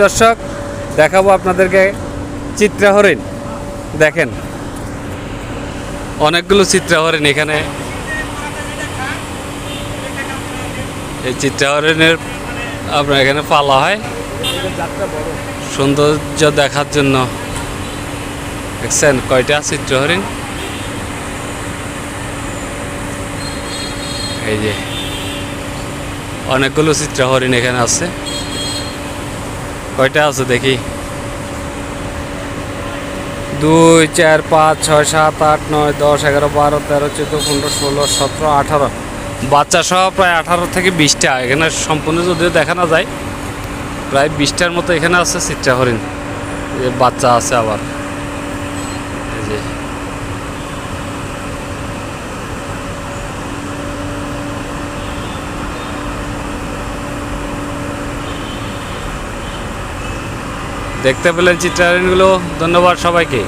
দর্শক দেখাবো আপনাদেরকে চিত্রা হরিণ। দেখেন অনেকগুলো চিত্রা হরিণ এখানে। এই চিত্রা হরিণের আপনার এখানে পালা হয় সৌন্দর্য দেখার জন্য। দেখছেন কয়টা চিত্রা হরিণ, এই যে অনেকগুলো চিত্রা হরিণ এখানে আছে। কয়টা আছে দেখি, 2 4 5 6 7 8 9 10 11 12 13 14 15 16 17 18 বাচ্চা সহ প্রায় 18 থেকে 20টা এখানে। সম্পূর্ণ যদিও দেখা না যায়, প্রায় 20টার মতো এখানে আছে চিত্রা হরিণ। বাচ্চা আছে আবার, এই যে দেখতে পেলেন চিত্রা হরিণগুলো। ধন্যবাদ সবাইকে।